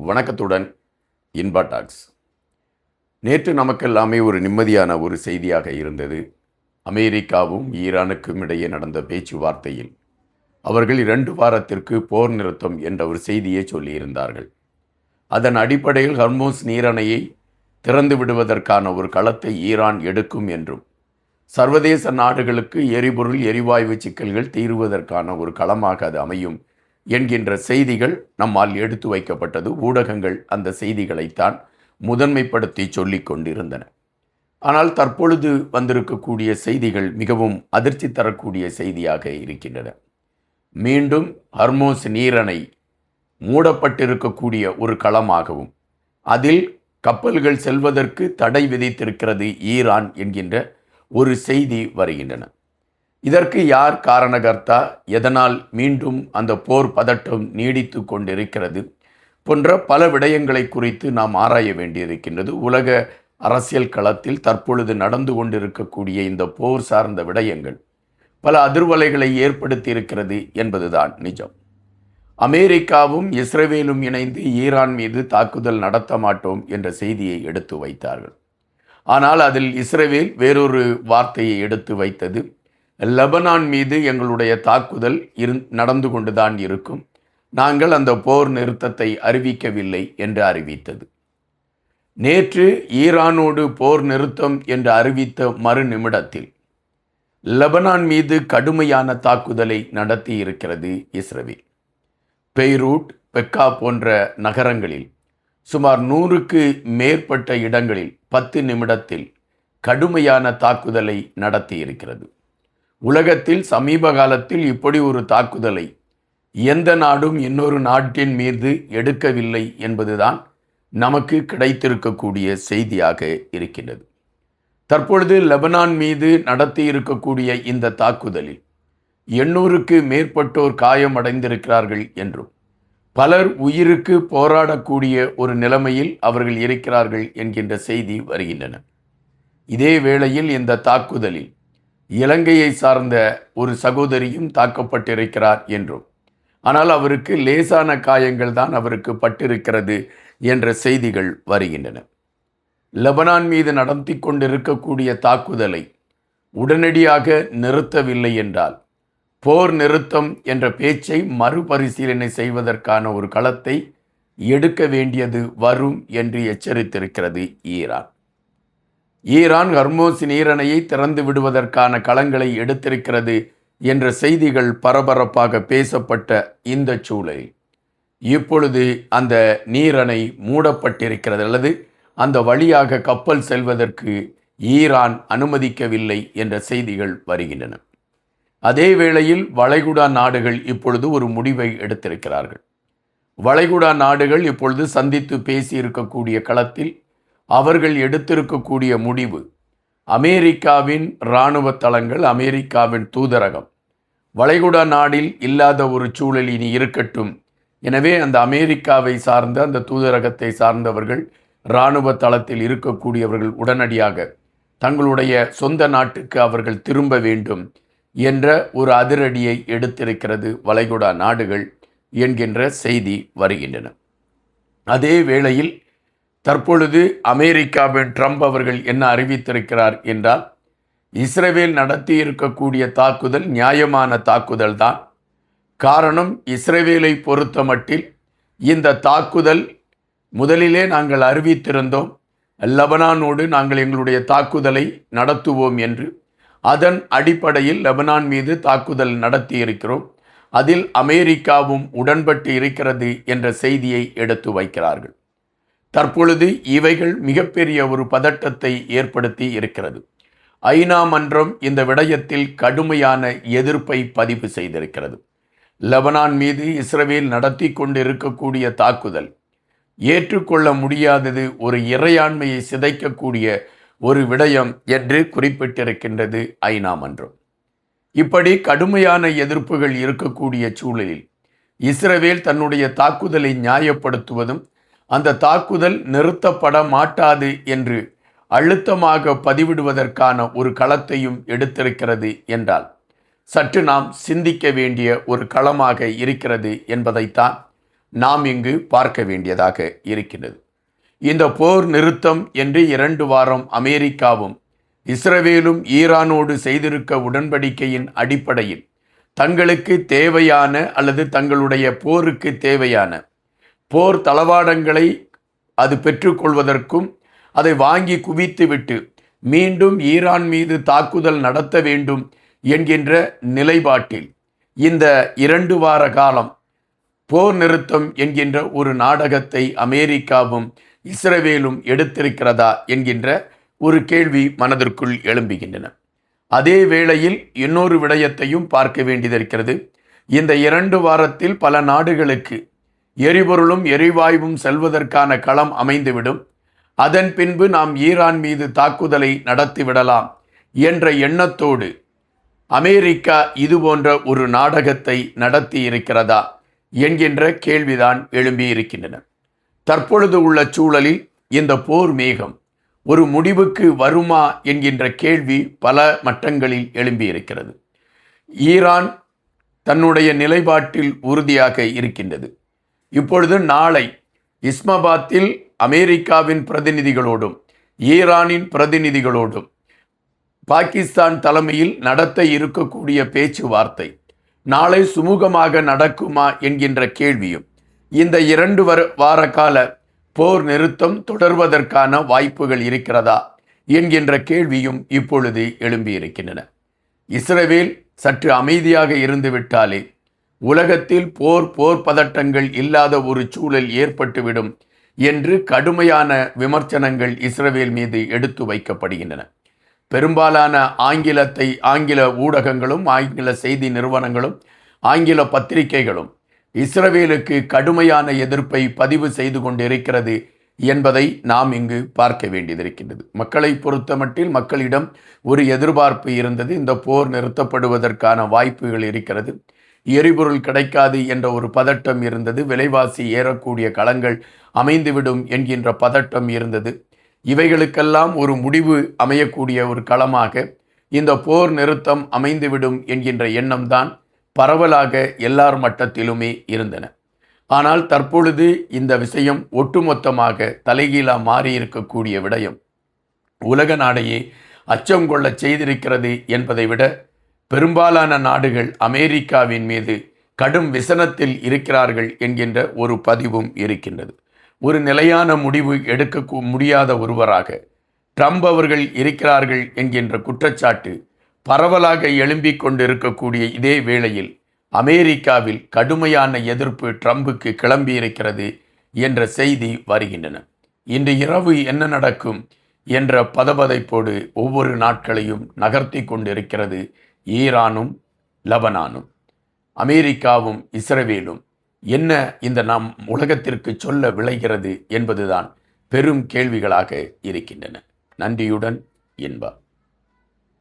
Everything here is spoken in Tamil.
வணக்கத்துடன் இன்பா டாக்ஸ். நேற்று நமக்கெல்லாமே ஒரு நிம்மதியான ஒரு செய்தியாக இருந்தது. அமெரிக்காவும் ஈரானுக்கும் இடையே நடந்த பேச்சுவார்த்தையில் அவர்கள் 2 வாரத்திற்கு போர் நிறுத்தம் என்ற ஒரு செய்தியை சொல்லியிருந்தார்கள். அதன் அடிப்படையில் ஹர்மோஸ் நீரணையை திறந்து விடுவதற்கான ஒரு களத்தை ஈரான் எடுக்கும் என்றும், சர்வதேச நாடுகளுக்கு எரிபொருள் எரிவாயு சிக்கல்கள் தீர்வதற்கான ஒரு களமாக அது அமையும் என்கின்ற செய்திகள் நம்மால் எடுத்து வைக்கப்பட்டது. ஊடகங்கள் அந்த செய்திகளைத்தான் முதன்மைப்படுத்தி சொல்லிக் கொண்டிருந்தன. ஆனால் தற்பொழுது வந்திருக்கக்கூடிய செய்திகள் மிகவும் அதிர்ச்சி தரக்கூடிய செய்தியாக இருக்கின்றன. மீண்டும் ஹர்மோஸ் நீரணை மூடப்பட்டிருக்கக்கூடிய ஒரு களமாகவும், அதில் கப்பல்கள் செல்வதற்கு தடை விதித்திருக்கிறது ஈரான் என்கின்ற ஒரு செய்தி வருகின்றன. இதற்கு யார் காரணகர்த்தா, எதனால் மீண்டும் அந்த போர் பதட்டம் நீடித்து கொண்டிருக்கிறது போன்ற பல விடயங்களை குறித்து நாம் ஆராய வேண்டியிருக்கின்றது. உலக அரசியல் களத்தில் தற்பொழுது நடந்து கொண்டிருக்கக்கூடிய இந்த போர் சார்ந்த விடயங்கள் பல அதிர்வலைகளை ஏற்படுத்தி இருக்கிறது என்பதுதான் நிஜம். அமெரிக்காவும் இஸ்ரேலும் இணைந்து ஈரான் மீது தாக்குதல் நடத்த மாட்டோம் என்ற செய்தியை எடுத்து வைத்தார்கள். ஆனால் அதில் இஸ்ரேல் வேறொரு வார்த்தையை எடுத்து வைத்தது. லெபனான் மீது எங்களுடைய தாக்குதல் நடந்து கொண்டுதான் இருக்கும், நாங்கள் அந்த போர் நிறுத்தத்தை அறிவிக்கவில்லை என்று அறிவித்தது. நேற்று ஈரானோடு போர் நிறுத்தம் என்று அறிவித்த மறு நிமிடத்தில் லெபனான் மீது கடுமையான தாக்குதலை நடத்தி இருக்கிறது இஸ்ரேல். பெய்ரூட், பெக்கா போன்ற நகரங்களில் சுமார் 100க்கு மேற்பட்ட இடங்களில் 10 நிமிடத்தில் கடுமையான தாக்குதலை நடத்தி இருக்கிறது. உலகத்தில் சமீப காலத்தில் இப்படி ஒரு தாக்குதலை எந்த நாடும் இன்னொரு நாட்டின் மீது எடுக்கவில்லை என்பதுதான் நமக்கு கிடைத்திருக்கக்கூடிய செய்தியாக இருக்கின்றது. தற்பொழுது லெபனான் மீது நடத்தி இருக்கக்கூடிய இந்த தாக்குதலில் 800க்கு மேற்பட்டோர் காயமடைந்திருக்கிறார்கள் என்றும், பலர் உயிருக்கு போராடக்கூடிய ஒரு நிலைமையில் அவர்கள் இருக்கிறார்கள் என்கின்ற செய்தி வருகின்றன. இதே வேளையில் இந்த தாக்குதலில் இலங்கையை சார்ந்த ஒரு சகோதரியும் தாக்கப்பட்டிருக்கிறார் என்றும், ஆனால் அவருக்கு லேசான காயங்கள் தான் அவருக்கு பட்டிருக்கிறது என்ற செய்திகள் வருகின்றன. லெபனான் மீது நடத்தி கொண்டிருக்கக்கூடிய தாக்குதலை உடனடியாக நிறுத்தவில்லை என்றால் போர் நிறுத்தம் என்ற பேச்சை மறுபரிசீலனை செய்வதற்கான ஒரு களத்தை எடுக்க வேண்டியது வரும் என்று எச்சரித்திருக்கிறது ஈரான். ஈரான் ஹர்மோஸ் நீரணையை திறந்து விடுவதற்கான களங்களை எடுத்திருக்கிறது என்ற செய்திகள் பரபரப்பாக பேசப்பட்ட இந்த சூழலில் இப்பொழுது அந்த நீரணை மூடப்பட்டிருக்கிறது, அல்லது அந்த வழியாக கப்பல் செல்வதற்கு ஈரான் அனுமதிக்கவில்லை என்ற செய்திகள் வருகின்றன. அதே வேளையில் வளைகுடா நாடுகள் இப்பொழுது ஒரு முடிவை எடுத்திருக்கிறார்கள். வளைகுடா நாடுகள் இப்பொழுது சந்தித்து பேசியிருக்கக்கூடிய களத்தில் அவர்கள் எடுத்திருக்கக்கூடிய முடிவு, அமெரிக்காவின் இராணுவ தளங்கள், அமெரிக்காவின் தூதரகம் வளைகுடா நாடில் இல்லாத ஒரு சூழல் இனி இருக்கட்டும். எனவே அந்த அமெரிக்காவை சார்ந்த அந்த தூதரகத்தை சார்ந்தவர்கள், இராணுவ தளத்தில் இருக்கக்கூடியவர்கள் உடனடியாக தங்களுடைய சொந்த நாட்டுக்கு அவர்கள் திரும்ப வேண்டும் என்ற ஒரு அதிரடியை எடுத்திருக்கிறது வளைகுடா நாடுகள் என்கின்ற செய்தி வருகின்றன. அதே வேளையில் தற்பொழுது அமெரிக்காவின் ட்ரம்ப் அவர்கள் என்ன அறிவித்திருக்கிறார் என்றால், இஸ்ரேல் நடத்தி இருக்கக்கூடிய தாக்குதல் நியாயமான தாக்குதல் தான். காரணம், இஸ்ரேலை பொறுத்த மட்டில் இந்த தாக்குதல் முதலிலே நாங்கள் அறிவித்திருந்தோம், லெபனானோடு நாங்கள் எங்களுடைய தாக்குதலை நடத்துவோம் என்று. அதன் அடிப்படையில் லெபனான் மீது தாக்குதல் நடத்தி இருக்கிறோம், அதில் அமெரிக்காவும் உடன்பட்டு இருக்கிறது என்ற செய்தியை எடுத்து வைக்கிறார்கள். தற்பொழுது இவைகள் மிகப்பெரிய ஒரு பதட்டத்தை ஏற்படுத்தி இருக்கிறது. ஐநா மன்றம் இந்த விடயத்தில் கடுமையான எதிர்ப்பை பதிவு செய்திருக்கிறது. லெபனான் மீது இஸ்ரேல் நடத்தி கொண்டிருக்கக்கூடிய தாக்குதல் ஏற்றுக்கொள்ள முடியாதது, ஒரு இறையாண்மையை சிதைக்கக்கூடிய ஒரு விடயம் என்று குறிப்பிட்டிருக்கின்றது ஐநா மன்றம். இப்படி கடுமையான எதிர்ப்புகள் இருக்கக்கூடிய சூழலில் இஸ்ரேல் தன்னுடைய தாக்குதலை நியாயப்படுத்துவதும், அந்த தாக்குதல் நிறுத்தப்பட மாட்டாது என்று அழுத்தமாக பதிவிடுவதற்கான ஒரு களத்தையும் எடுத்திருக்கிறது என்றால் சற்று நாம் சிந்திக்க வேண்டிய ஒரு களமாக இருக்கிறது என்பதைத்தான் நாம் இங்கு பார்க்க வேண்டியதாக இருக்கின்றது. இந்த போர் நிறுத்தம் என்று 2 வாரம் அமெரிக்காவும் இஸ்ரவேலும் ஈரானோடு செய்திருக்க உடன்படிக்கையின் அடிப்படையில் தங்களுக்கு தேவையான அல்லது தங்களுடைய போருக்கு தேவையான போர் தளவாடங்களை அது பெற்றுக்கொள்வதற்கும் அதை வாங்கி குவித்துவிட்டு மீண்டும் ஈரான் மீது தாக்குதல் நடத்த வேண்டும் என்கின்ற நிலைப்பாட்டில் இந்த 2 வார காலம் போர் நிறுத்தம் என்கின்ற ஒரு நாடகத்தை அமெரிக்காவும் இஸ்ரவேலும் எடுத்திருக்கிறதா என்கின்ற ஒரு கேள்வி மனதிற்குள் எழும்புகின்றன. அதே வேளையில் இன்னொரு விடயத்தையும் பார்க்க வேண்டியிருக்கிறது. இந்த 2 வாரத்தில் பல நாடுகளுக்கு எரிபொருளும் எரிவாயுவும் செல்வதற்கான களம் அமைந்துவிடும். அதன் பின்பு நாம் ஈரான் மீது தாக்குதலை நடத்திவிடலாம் என்ற எண்ணத்தோடு அமெரிக்கா இது போன்ற ஒரு நாடகத்தை நடத்தி இருக்கிறதா என்கின்ற கேள்விதான் எழும்பியிருக்கின்றன. தற்பொழுது உள்ள சூழலில் இந்த போர் மேகம் ஒரு முடிவுக்கு வருமா என்கின்ற கேள்வி பல மட்டங்களில் எழும்பியிருக்கிறது. ஈரான் தன்னுடைய நிலைப்பாட்டில் உறுதியாக இருக்கின்றது. இப்பொழுது நாளை இஸ்லாமாபாத்தில் அமெரிக்காவின் பிரதிநிதிகளோடும் ஈரானின் பிரதிநிதிகளோடும் பாகிஸ்தான் தலைமையில் நடத்த இருக்கக்கூடிய பேச்சுவார்த்தை நாளை சுமூகமாக நடக்குமா என்கின்ற கேள்வியும் இந்த 2 வார கால போர் நிறுத்தம் தொடர்வதற்கான வாய்ப்புகள் இருக்கிறதா என்கின்ற கேள்வியும் இப்பொழுது எழும்பியிருக்கின்றன. இஸ்ரவேல் சற்று அமைதியாக இருந்துவிட்டாலே உலகத்தில் போர் பதட்டங்கள் இல்லாத ஒரு சூழல் ஏற்பட்டுவிடும் என்று கடுமையான விமர்சனங்கள் இஸ்ரவேல் மீது எடுத்து வைக்கப்படுகின்றன. பெரும்பாலான ஆங்கில ஊடகங்களும் ஆங்கில செய்தி நிறுவனங்களும் ஆங்கில பத்திரிகைகளும் இஸ்ரவேலுக்கு கடுமையான எதிர்ப்பை பதிவு செய்து கொண்டிருக்கிறது என்பதை நாம் இங்கு பார்க்க வேண்டியதிருக்கின்றது. மக்களை பொறுத்தமட்டில் மக்களிடம் ஒரு எதிர்பார்ப்பு இருந்தது. இந்த போர் நிறுத்தப்படுவதற்கான வாய்ப்புகள் இருக்கிறது. எரிபொருள் கிடைக்காது என்ற ஒரு பதட்டம் இருந்தது. விலைவாசி ஏறக்கூடிய களங்கள் அமைந்துவிடும் என்கின்ற பதட்டம் இருந்தது. இவைகளுக்கெல்லாம் ஒரு முடிவு அமையக்கூடிய ஒரு களமாக இந்த போர் நிறுத்தம் அமைந்துவிடும் என்கின்ற எண்ணம்தான் பரவலாக எல்லார் மட்டத்திலுமே இருந்தன. ஆனால் தற்பொழுது இந்த விஷயம் ஒட்டுமொத்தமாக தலைகீழாக மாறியிருக்கக்கூடிய விடயம் உலக நாடையே அச்சம் கொள்ள செய்திருக்கிறது என்பதை விட பெரும்பாலான நாடுகள் அமெரிக்காவின் மீது கடும் விசனத்தில் இருக்கிறார்கள் என்கின்ற ஒரு பதிவும் இருக்கின்றது. ஒரு நிலையான முடிவு எடுக்க முடியாத ஒருவராக ட்ரம்ப் அவர்கள் இருக்கிறார்கள் என்கின்ற குற்றச்சாட்டு பரவலாக எழும்பிக் கொண்டிருக்கக்கூடிய இதே வேளையில் அமெரிக்காவில் கடுமையான எதிர்ப்பு ட்ரம்புக்கு கிளம்பியிருக்கிறது என்ற செய்தி வருகின்றன. இன்று இரவு என்ன நடக்கும் என்ற பதபதைப்போடு ஒவ்வொரு நாட்களையும் நகர்த்தி கொண்டிருக்கிறது ஈரானும் லெபனானும். அமெரிக்காவும் இஸ்ரவேலும் என்ன இந்த நாம் உலகத்திற்கு சொல்ல விளைகிறது என்பதுதான் பெரும் கேள்விகளாக இருக்கின்றன. நன்றியுடன் இன்பா.